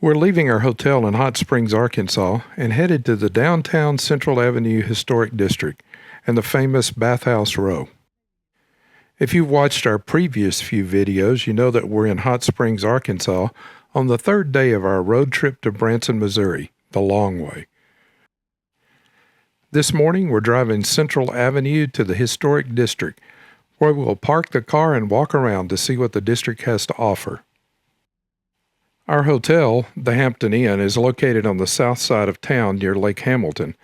We're leaving our hotel in Hot Springs, Arkansas, and headed to the downtown Central Avenue Historic District and the famous Bathhouse Row. If you've watched our previous few videos, you know that we're in Hot Springs, Arkansas, on the third day of our road trip to Branson, Missouri, the long way. This morning, we're driving Central Avenue to the Historic District, where we'll park the car and walk around to see what the district has to offer. Our hotel, the Hampton Inn, is located on the south side of town near Lake Hamilton,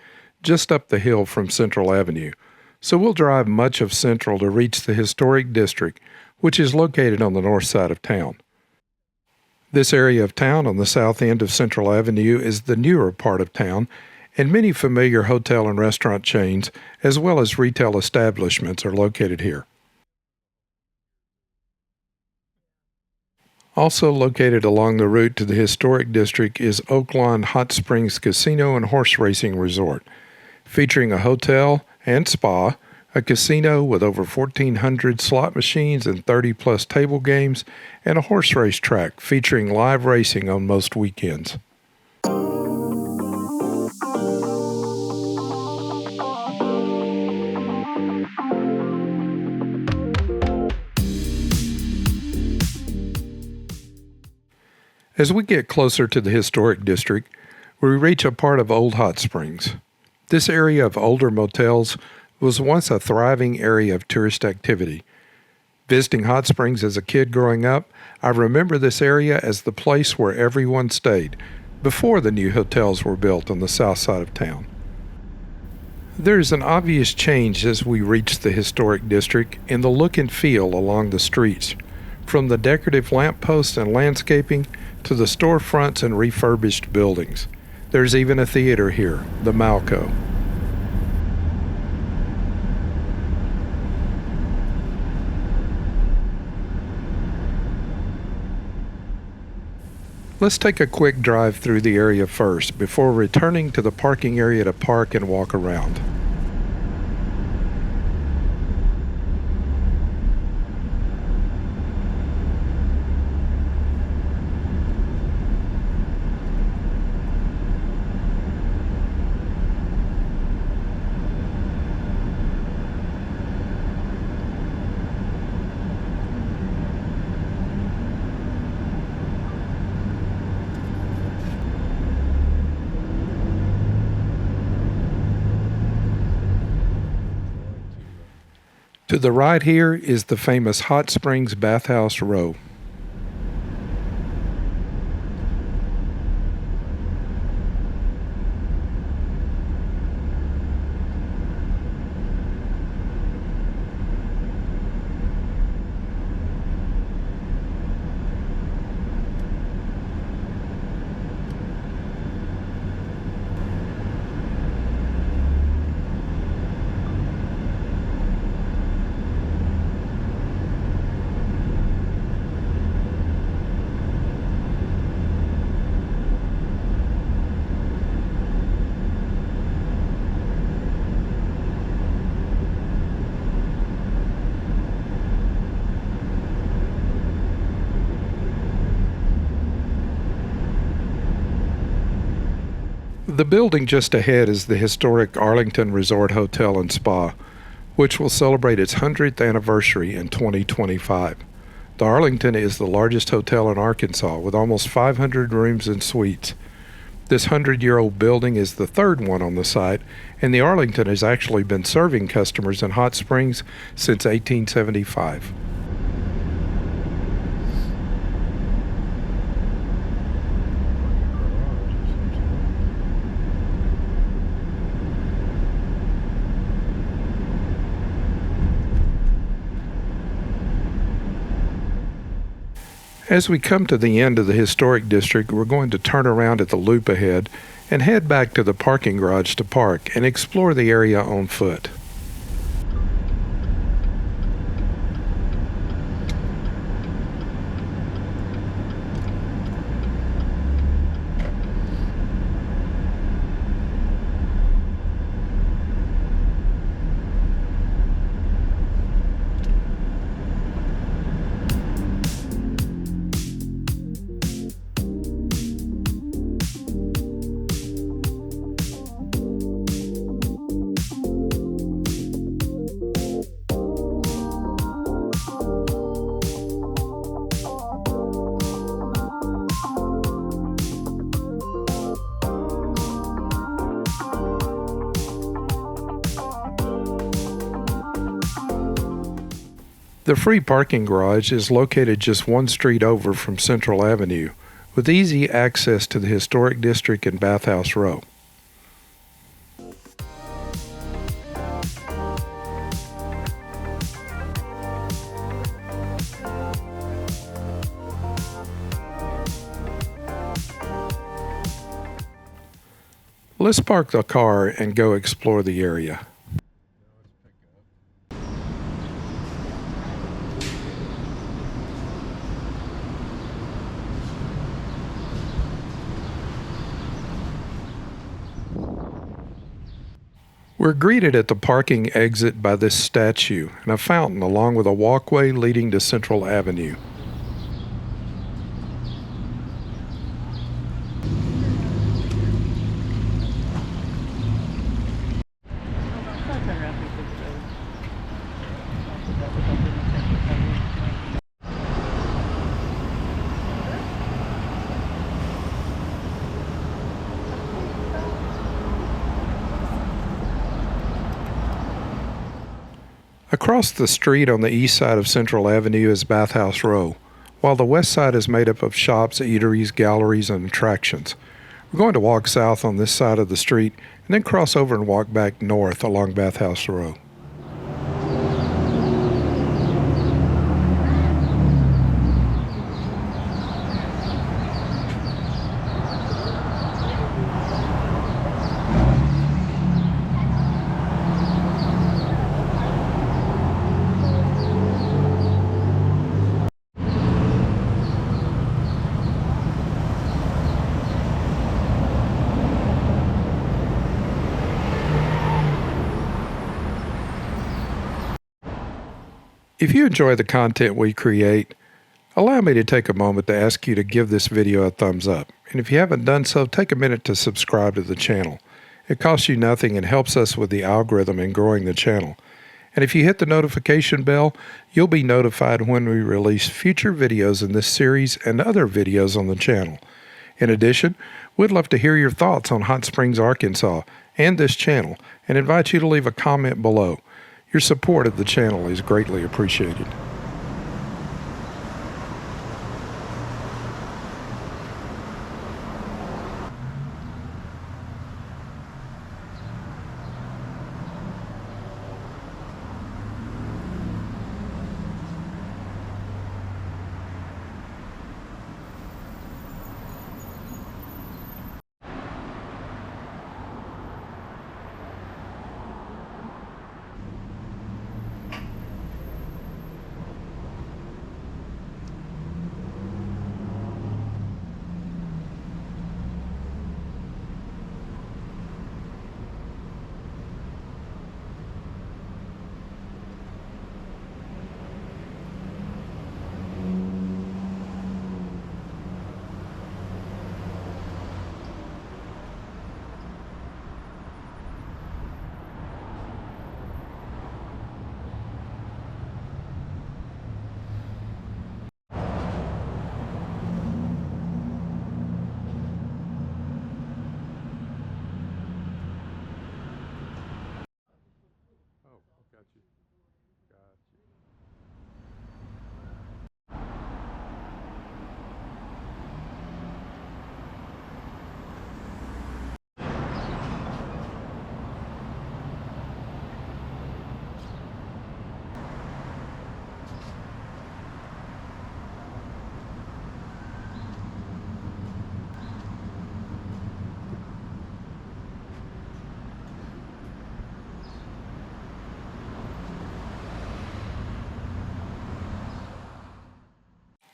just up the hill from Central Avenue, so we'll drive much of Central to reach the Historic District, which is located on the north side of town. This area of town on the south end of Central Avenue is the newer part of town, and many familiar hotel and restaurant chains, as well as retail establishments, are located here. Also located along the route to the Historic District is Oaklawn Hot Springs Casino and Horse Racing Resort, featuring a hotel and spa, a casino with over 1,400 slot machines and 30-plus table games, and a horse race track featuring live racing on most weekends. As we get closer to the Historic District, we reach a part of Old Hot Springs. This area of older motels was once a thriving area of tourist activity. Visiting Hot Springs as a kid growing up, I remember this area as the place where everyone stayed before the new hotels were built on the south side of town. There is an obvious change as we reach the Historic District in the look and feel along the streets, from the decorative lampposts and landscaping to the storefronts and refurbished buildings. There's even a theater here, the Malco. Let's take a quick drive through the area first before returning to the parking area to park and walk around. To the right here is the famous Hot Springs Bathhouse Row. The building just ahead is the historic Arlington Resort Hotel and Spa, which will celebrate its 100th anniversary in 2025. The Arlington is the largest hotel in Arkansas with almost 500 rooms and suites. This 100-year-old building is the third one on the site, and the Arlington has actually been serving customers in Hot Springs since 1875. As we come to the end of the Historic District, we're going to turn around at the loop ahead and head back to the parking garage to park and explore the area on foot. The free parking garage is located just one street over from Central Avenue, with easy access to the historic district and Bathhouse Row. Let's park the car and go explore the area. We're greeted at the parking exit by this statue and a fountain along with a walkway leading to Central Avenue. Across the street on the east side of Central Avenue is Bathhouse Row, while the west side is made up of shops, eateries, galleries, and attractions. We're going to walk south on this side of the street and then cross over and walk back north along Bathhouse Row. If you enjoy the content we create, allow me to take a moment to ask you to give this video a thumbs up. And if you haven't done so, take a minute to subscribe to the channel. It costs you nothing and helps us with the algorithm in growing the channel. And if you hit the notification bell, you'll be notified when we release future videos in this series and other videos on the channel. In addition, we'd love to hear your thoughts on Hot Springs, Arkansas and this channel and invite you to leave a comment below. Your support of the channel is greatly appreciated.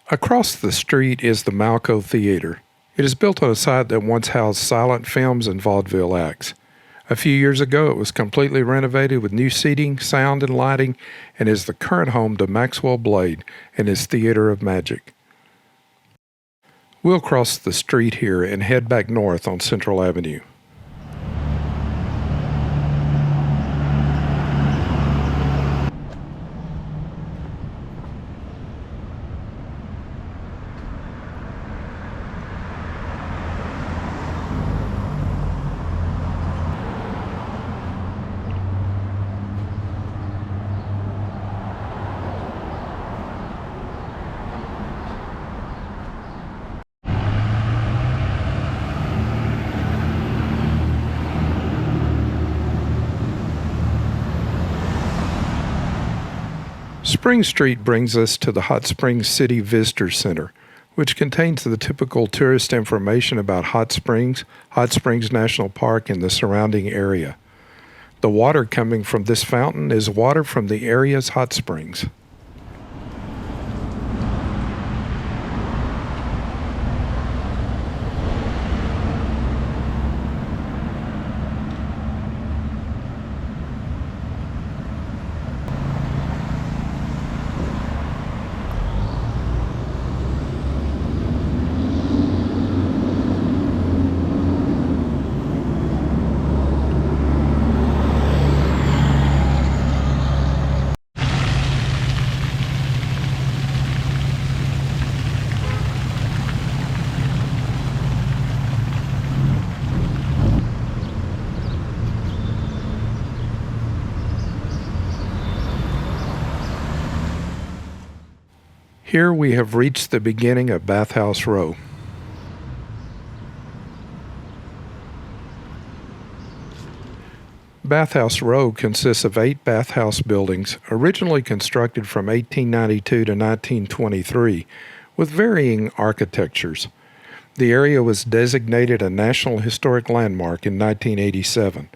Across the street is the Malco Theater. It is built on a site that once housed silent films and vaudeville acts. A few years ago, it was completely renovated with new seating, sound, and lighting, and is the current home to Maxwell Blade and his Theater of Magic. We'll cross the street here and head back north on Central Avenue. Spring Street brings us to the Hot Springs City Visitor Center, which contains the typical tourist information about Hot Springs National Park, and the surrounding area. The water coming from this fountain is water from the area's hot springs. Here we have reached the beginning of Bathhouse Row. Bathhouse Row consists of 8 bathhouse buildings, originally constructed from 1892 to 1923, with varying architectures. The area was designated a National Historic Landmark in 1987.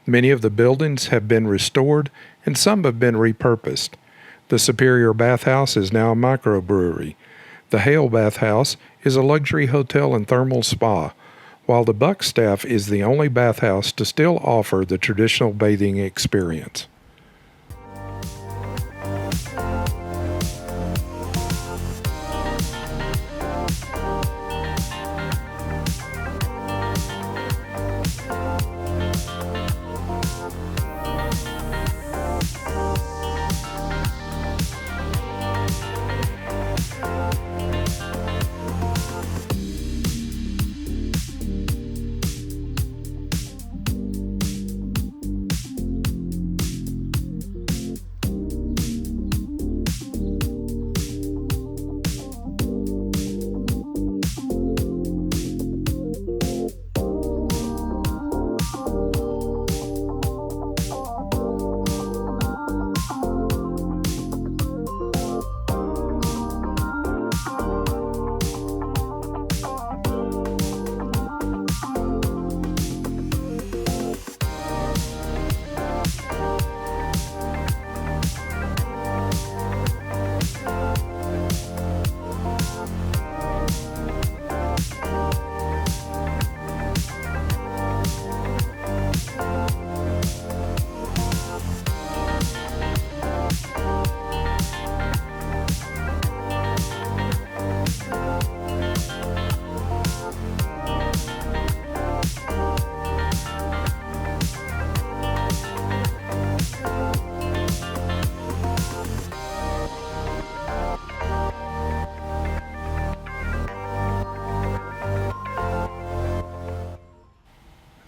Many of the buildings have been restored and some have been repurposed. The Superior Bathhouse is now a microbrewery. The Hale Bathhouse is a luxury hotel and thermal spa, while the Buckstaff is the only bathhouse to still offer the traditional bathing experience.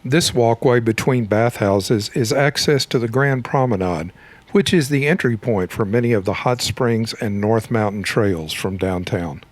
This walkway between bathhouses is access to the Grand Promenade, which is the entry point for many of the hot springs and North Mountain trails from downtown.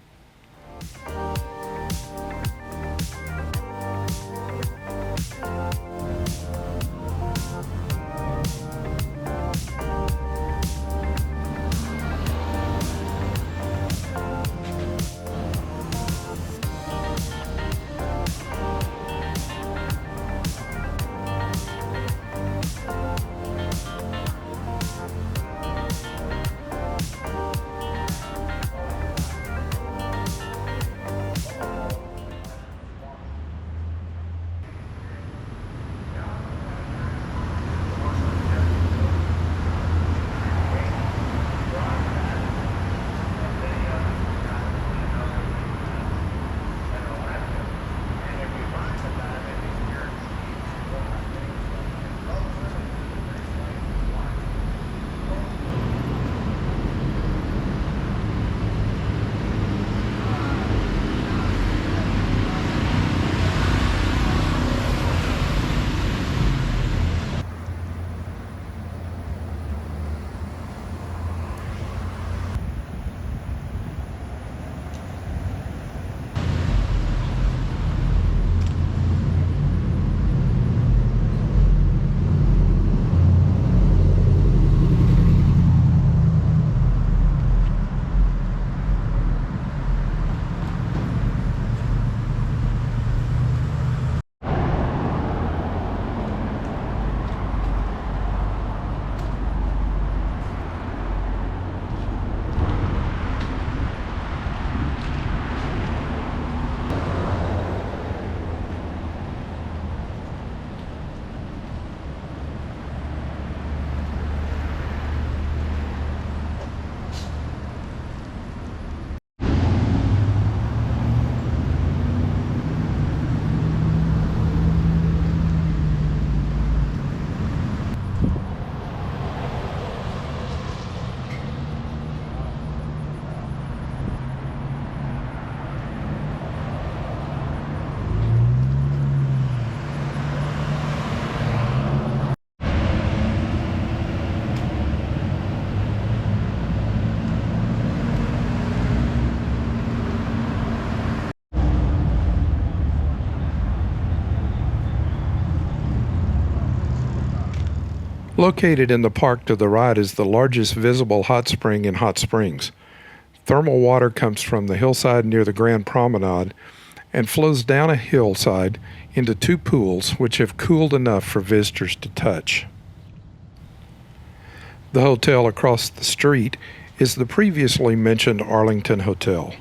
Located in the park to the right is the largest visible hot spring in Hot Springs. Thermal water comes from the hillside near the Grand Promenade and flows down a hillside into two pools which have cooled enough for visitors to touch. The hotel across the street is the previously mentioned Arlington Hotel.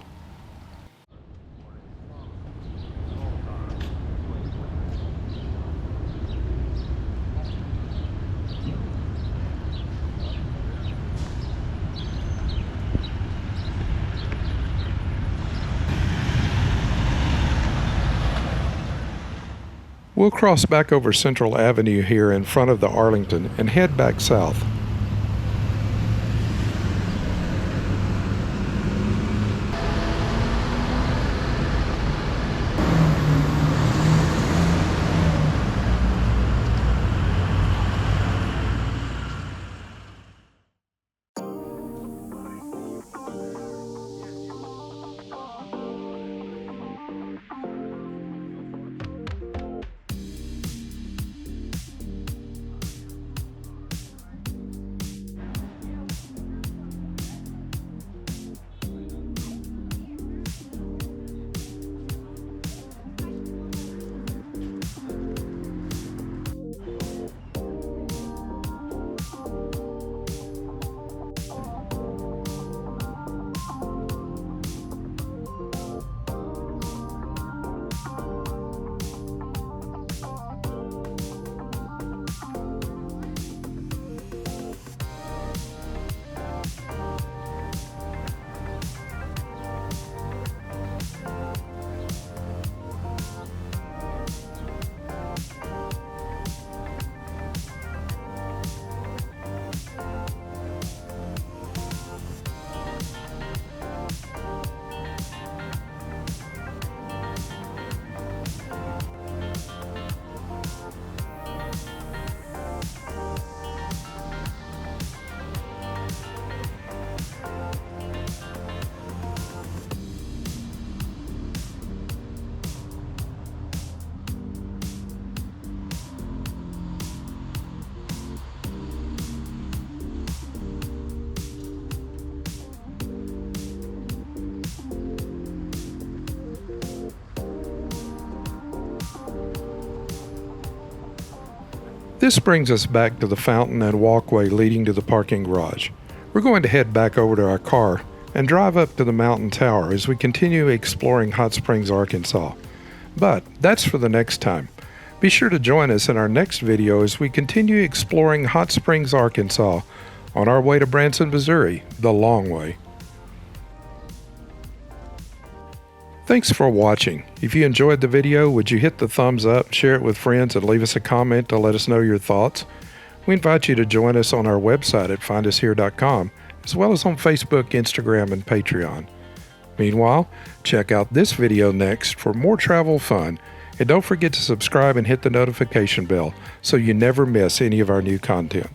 We'll cross back over Central Avenue here in front of the Arlington and head back south. This brings us back to the fountain and walkway leading to the parking garage. We're going to head back over to our car and drive up to the mountain tower as we continue exploring Hot Springs, Arkansas. But that's for the next time. Be sure to join us in our next video as we continue exploring Hot Springs, Arkansas on our way to Branson, Missouri, the long way. Thanks for watching. If you enjoyed the video, would you hit the thumbs up, share it with friends, and leave us a comment to let us know your thoughts? We invite you to join us on our website at findushere.com, as well as on Facebook, Instagram, and Patreon. Meanwhile, check out this video next for more travel fun, and don't forget to subscribe and hit the notification bell so you never miss any of our new content.